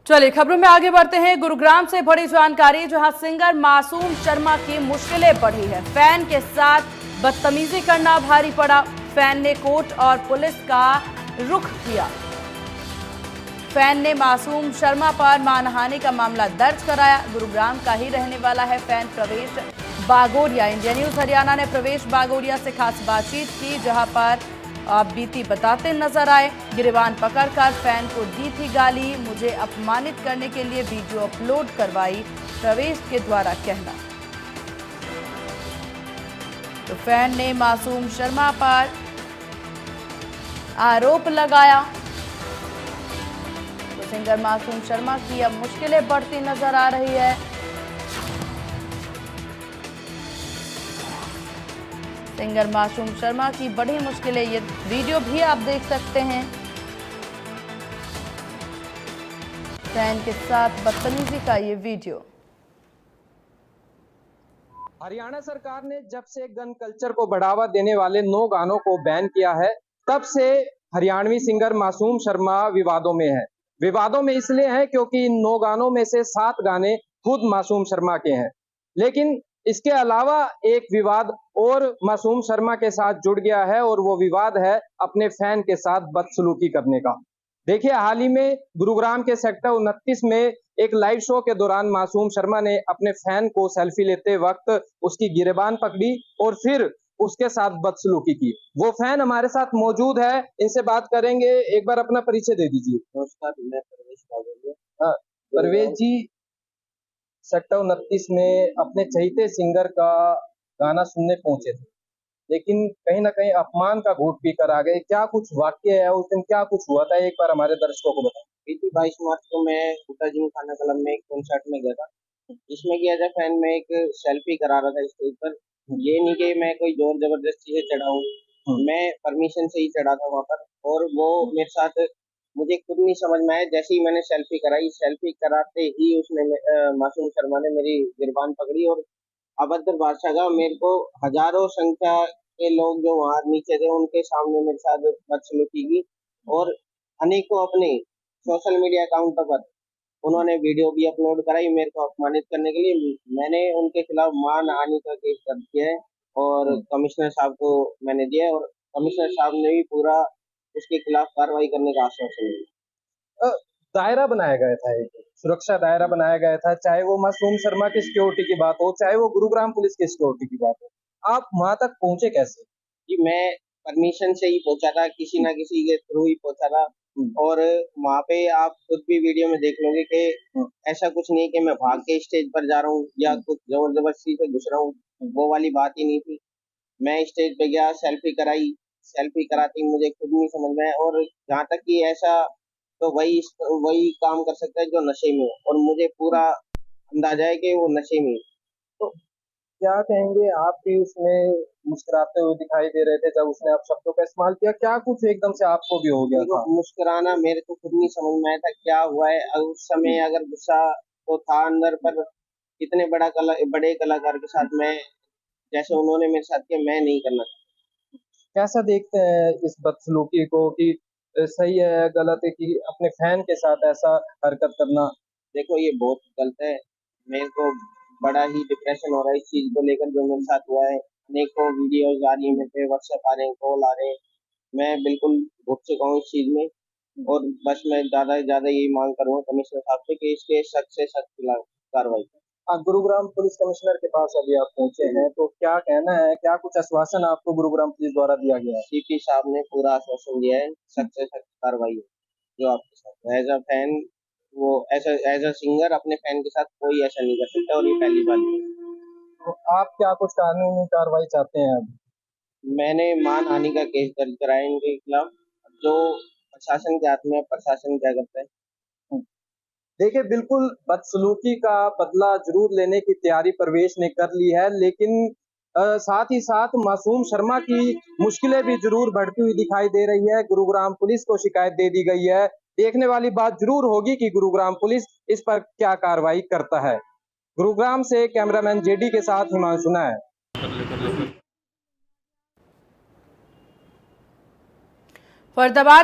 चलिए खबरों में आगे बढ़ते हैं। गुरुग्राम से बड़ी जानकारी, जहां सिंगर मासूम शर्मा की मुश्किलें बढ़ी है। फैन के साथ बदतमीजी करना भारी पड़ा। फैन ने कोर्ट और पुलिस का रुख किया। फैन ने मासूम शर्मा पर मानहानि का मामला दर्ज कराया। गुरुग्राम का ही रहने वाला है फैन प्रवेश बागोरिया। इंडिया न्यूज हरियाणा ने प्रवेश बागोरिया से खास बातचीत की, जहां पर आप बीती बताते नजर आए। गिरबान पकड़कर फैन को दी थी गाली, मुझे अपमानित करने के लिए वीडियो अपलोड करवाई, प्रवेश के द्वारा कहना। तो फैन ने मासूम शर्मा पर आरोप लगाया। तो सिंगर मासूम शर्मा की अब मुश्किलें बढ़ती नजर आ रही है। सिंगर मासूम शर्मा की बड़ी मुश्किलें, ये वीडियो भी आप देख सकते हैं। फैन के साथ बदतमीजी का ये वीडियो। हरियाणा सरकार ने जब से गन कल्चर को बढ़ावा देने वाले 9 गानों को बैन किया है, तब से हरियाणवी सिंगर मासूम शर्मा विवादों में है। विवादों में इसलिए है क्योंकि इन 9 गानों में से 7 गाने खुद मासूम शर्मा के हैं। लेकिन इसके अलावा एक विवाद और मासूम शर्मा के साथ जुड़ गया है, और वो विवाद है अपने फैन के साथ बदसलूकी करने का। देखिए, हाल ही में गुरुग्राम के सेक्टर 29 में एक लाइव शो के दौरान मासूम शर्मा ने अपने फैन को सेल्फी लेते वक्त उसकी गिरेबान पकड़ी और फिर उसके साथ बदसलूकी की। वो फैन हमारे साथ मौजूद है, इनसे बात करेंगे। एक बार अपना परिचय दे दीजिए। नमस्कार, मैं परवेश बागोरिया। हाँ, परवेश जी, सेक्टर 29 में अपने चहेते सिंगर का गाना सुनने पहुंचे थे, लेकिन कहीं ना कहीं अपमान का घूंट पीकर आ गए। क्या कुछ वाक्य है उस दिन, क्या कुछ हुआ था, एक बार हमारे दर्शकों को बताएं। बीती 22 मार्च को मैं बूटा जिम खाना क्लब में एक कॉन्सर्ट में गया था, जिसमें कि एज ए फैन में एक सेल्फी करा रहा था स्टेज पर। ये नहीं कि मैं कोई जोर जबरदस्ती से चढ़ा हूँ, मैं परमिशन से ही चढ़ा था वहां पर। और वो मेरे साथ, मुझे खुद नहीं समझ में आया, जैसे ही मैंने सेल्फी कराई, सेल्फी कराते ही उसने मासूम शर्मा ने मेरी गिरबान पकड़ी और अभद्र भाषा का, मेरे को हजारों संख्या के लोग जो वहां नीचे थे उनके सामने मेरे साथ बदसलूकी की। और अनेकों अपने सोशल मीडिया अकाउंट पर उन्होंने वीडियो भी अपलोड कराई मेरे को अपमानित करने के लिए। मैंने उनके खिलाफ मानहानि का केस दर्ज किया है और कमिश्नर साहब को मैंने दिया है, और कमिश्नर साहब ने भी पूरा उसके खिलाफ कार्रवाई करने का आश्वासन दिया। दायरा बनाया गया था, एक सुरक्षा दायरा बनाया गया था, चाहे वो मासूम शर्मा की सिक्योरिटी की बात हो, चाहे वो गुरुग्राम पुलिस की सिक्योरिटी की बात हो। आप वहां तक पहुंचे कैसे? कि मैं परमिशन से ही पहुंचा था, किसी ना किसी के थ्रू ही पहुंचा था। और वहां पे आप खुद भी वीडियो में देख लोगे कि ऐसा कुछ नहीं कि मैं भाग के स्टेज पर जा रहा हूँ या कुछ जोर जबरदस्ती से घुस रहा हूँ, वो वाली बात ही नहीं थी। मैं स्टेज पे गया, सेल्फी कराई, सेल्फी कराती मुझे खुद नहीं समझ में आया। और जहाँ तक कि ऐसा तो वही वही काम कर सकता है जो नशे में हो, और मुझे पूरा अंदाजा है कि वो नशे में है। तो क्या कहेंगे, आप भी उसमें मुस्कुराते हुए दिखाई दे रहे थे जब उसने आप शब्दों का इस्तेमाल किया, क्या कुछ एकदम से आपको भी हो गया था? मुस्कुराना मेरे को खुद नहीं समझ में आया था क्या हुआ है। उस समय अगर गुस्सा तो था अंदर, पर इतने बड़े कलाकार के साथ मैं, जैसे उन्होंने मेरे साथ किया, मैं नहीं करना चाहता। कैसा देखते हैं इस बदसलूकी को, कि सही है गलत है कि अपने फैन के साथ ऐसा हरकत करना? देखो, ये बहुत गलत है। मेरे को बड़ा ही डिप्रेशन हो रहा है इस चीज को लेकर जो मेरे साथ हुआ है। अनेकों वीडियोज आ रही है मेरे पे, व्हाट्सएप आ रहे हैं, कॉल आ रहे हैं। मैं बिल्कुल घुट चुका हूँ इस चीज में, और बस मैं ज्यादा से ज्यादा यही मांग करूंगा कमिश्नर साहब से कि इसके सख्त से सख्त खिलाफ कार्रवाई करें। गुरुग्राम पुलिस कमिश्नर के पास अभी आप पहुंचे हैं, तो क्या कहना है, क्या कुछ आश्वासन आपको गुरुग्राम पुलिस द्वारा दिया गया है? सीपी साहब ने पूरा आश्वासन दिया है, सख्त से सख्त कार्रवाई जो आपके साथ एज अ फैन, वो एज अ सिंगर अपने फैन के साथ कोई ऐसा नहीं कर सकता, और ये पहली बात है। तो आप क्या कुछ कानूनी कार्रवाई चाहते हैं अब? मैंने मानहानि का केस दर्ज कराया इनके खिलाफ। जो प्रशासन के हाथ में है, प्रशासन क्या करता है। देखिए, बिल्कुल बदसलूकी का बदला जरूर लेने की तैयारी प्रवेश ने कर ली है, लेकिन साथ ही साथ मासूम शर्मा की मुश्किलें भी जरूर बढ़ती हुई दिखाई दे रही है। गुरुग्राम पुलिस को शिकायत दे दी गई है। देखने वाली बात जरूर होगी कि गुरुग्राम पुलिस इस पर क्या कार्रवाई करता है। गुरुग्राम से कैमरामैन जेडी के साथ हिमांशु नायक। फरीदाबाद